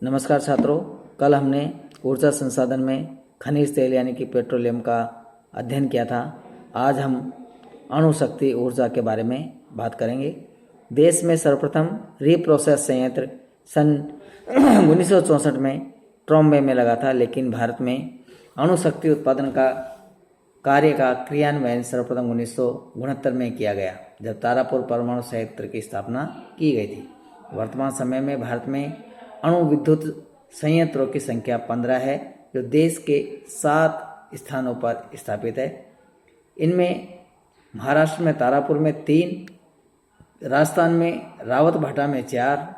नमस्कार छात्रों, कल हमने ऊर्जा संसाधन में खनिज तेल यानी कि पेट्रोलियम का अध्ययन किया था। आज हम अणु शक्ति ऊर्जा के बारे में बात करेंगे। देश में सर्वप्रथम रीप्रोसेस संयंत्र सन 1964 में ट्रॉम्बे में लगा था, लेकिन भारत में अणु शक्ति उत्पादन का कार्य का क्रियान्वयन सर्वप्रथम 1969 में किया गया, जब तारापुर परमाणु संयंत्र की स्थापना की गई थी। वर्तमान समय में भारत में अणु विद्युत संयंत्रों की संख्या 15 है, जो देश के 7 स्थानों पर स्थापित है। इनमें महाराष्ट्र में तारापुर में 3, राजस्थान में रावतभाटा में 4,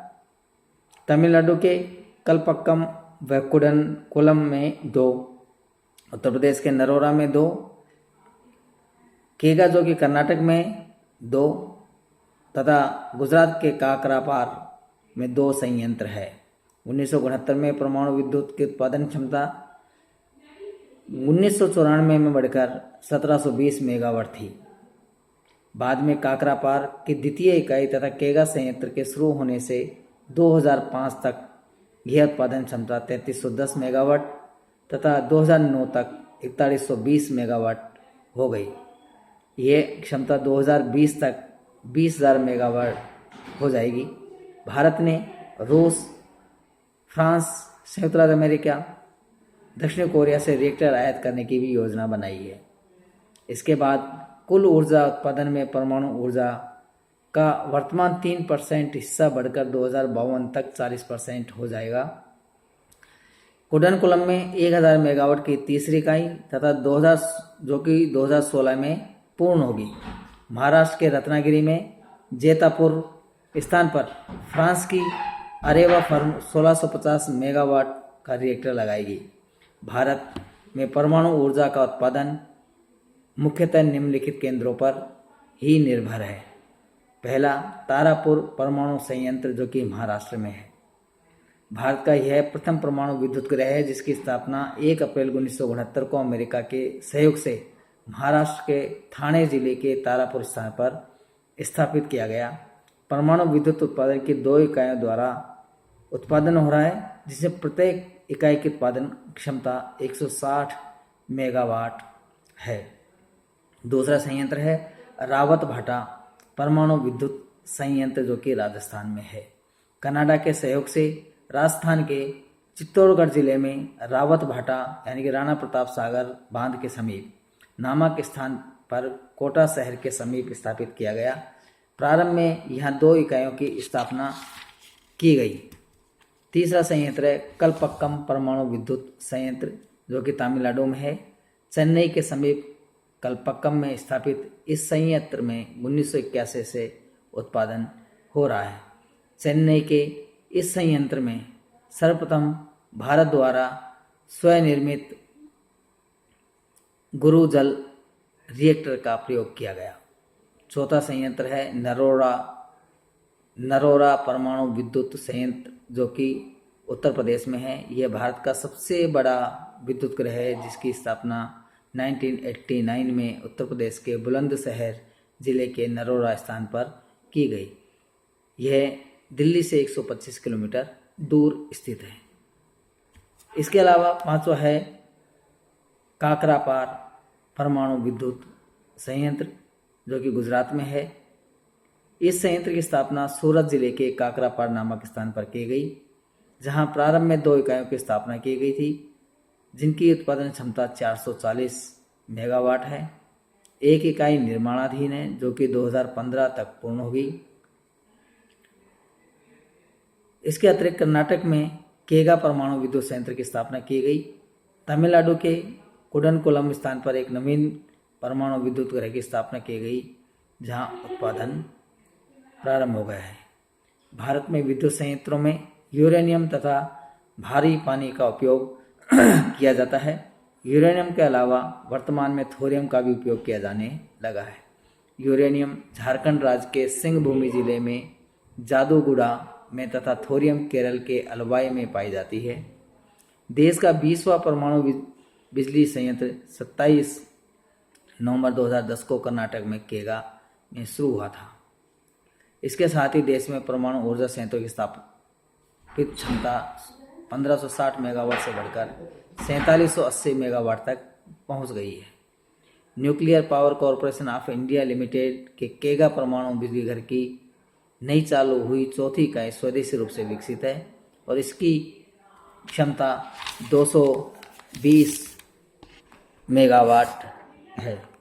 तमिलनाडु के कलपक्कम व कुडनकुलम में 2, उत्तर प्रदेश के नरोरा में 2, केगा जो कि कर्नाटक में 2 तथा गुजरात के काकरापार में 2 संयंत्र है। 1969 में परमाणु विद्युत की उत्पादन क्षमता 1994 में बढ़कर 1720 मेगावाट थी। बाद में काकरापार की द्वितीय इकाई तथा केगा संयंत्र के शुरू होने से 2005 तक यह उत्पादन क्षमता 3310 मेगावाट तथा 2009 तक 4120 मेगावाट हो गई। यह क्षमता 2020 तक 20,000 मेगावाट हो जाएगी। भारत ने रूस, फ्रांस, संयुक्त राज्य अमेरिका, दक्षिण कोरिया से रिएक्टर आयात करने की भी योजना बनाई है। इसके बाद कुल ऊर्जा उत्पादन में परमाणु ऊर्जा का वर्तमान 3% हिस्सा बढ़कर 2052 तक 40% हो जाएगा। कुडनकुलम में 1000 मेगावाट की तीसरी इकाई तथा 2016 में पूर्ण होगी। महाराष्ट्र के रत्नागिरी में जैतापुर स्थान पर फ्रांस की अरेवा फर्म 1650 मेगावाट का रिएक्टर लगाएगी। भारत में परमाणु ऊर्जा का उत्पादन मुख्यतः निम्नलिखित केंद्रों पर ही निर्भर है। पहला, तारापुर परमाणु संयंत्र जो कि महाराष्ट्र में है। भारत का यह प्रथम परमाणु विद्युत गृह है, जिसकी स्थापना 1 अप्रैल 1969 को अमेरिका के सहयोग से महाराष्ट्र के ठाणे जिले के तारापुर स्थान पर स्थापित किया गया। परमाणु विद्युत उत्पादन की 2 इकाइयों द्वारा उत्पादन हो रहा है, जिसमें प्रत्येक इकाई की उत्पादन क्षमता 160 मेगावाट है। दूसरा संयंत्र है रावतभाटा परमाणु विद्युत संयंत्र जो कि राजस्थान में है। कनाडा के सहयोग से राजस्थान के चित्तौड़गढ़ जिले में रावतभाटा यानी कि राणा प्रताप सागर बांध के समीप नामक स्थान पर कोटा शहर के समीप स्थापित किया गया। प्रारंभ में यहाँ 2 इकाइयों की स्थापना की गई। तीसरा संयंत्र है कलपक्कम परमाणु विद्युत संयंत्र जो कि तमिलनाडु में है। चेन्नई के समीप कलपक्कम में स्थापित इस संयंत्र में 1981 से उत्पादन हो रहा है। चेन्नई के इस संयंत्र में सर्वप्रथम भारत द्वारा स्वनिर्मित गुरु जल रिएक्टर का प्रयोग किया गया। चौथा संयंत्र है नरोरा परमाणु विद्युत संयंत्र जो कि उत्तर प्रदेश में है। यह भारत का सबसे बड़ा विद्युत गृह है, जिसकी स्थापना 1989 में उत्तर प्रदेश के बुलंदशहर जिले के नरोरा स्थान पर की गई। यह दिल्ली से 125 किलोमीटर दूर स्थित है। इसके अलावा पांचवा है काकरापार परमाणु विद्युत संयंत्र जो कि गुजरात में है। इस संयंत्र की स्थापना सूरत जिले के काकरापार नामक स्थान पर की गई, जहां प्रारंभ में 2 इकाइयों की स्थापना की गई थी, जिनकी उत्पादन क्षमता 440 मेगावाट है। एक इकाई निर्माणाधीन है जो कि 2015 तक पूर्ण होगी। इसके अतिरिक्त कर्नाटक में केगा परमाणु विद्युत संयंत्र की स्थापना की गई। तमिलनाडु के कुडनकुलम स्थान पर एक नवीन परमाणु विद्युत गृह की स्थापना की गई, जहां उत्पादन प्रारंभ हो गया है। भारत में विद्युत संयंत्रों में यूरेनियम तथा भारी पानी का उपयोग किया जाता है। यूरेनियम के अलावा वर्तमान में थोरियम का भी उपयोग किया जाने लगा है। यूरेनियम झारखंड राज्य के सिंहभूमि जिले में जादूगुड़ा में तथा थोरियम केरल के अलवाई में पाई जाती है। देश का 20वां परमाणु बिजली संयंत्र 27 नवंबर 2010 को कर्नाटक में केगा में शुरू हुआ था। इसके साथ ही देश में परमाणु ऊर्जा संयंत्रों की स्थापित क्षमता 1560 मेगावाट से बढ़कर 4780 मेगावाट तक पहुंच गई है। Nuclear power corporation of India limited के केगा परमाणु बिजली घर की नई चालू हुई चौथी इकाई स्वदेशी रूप से विकसित है और इसकी क्षमता 220 मेगावाट है।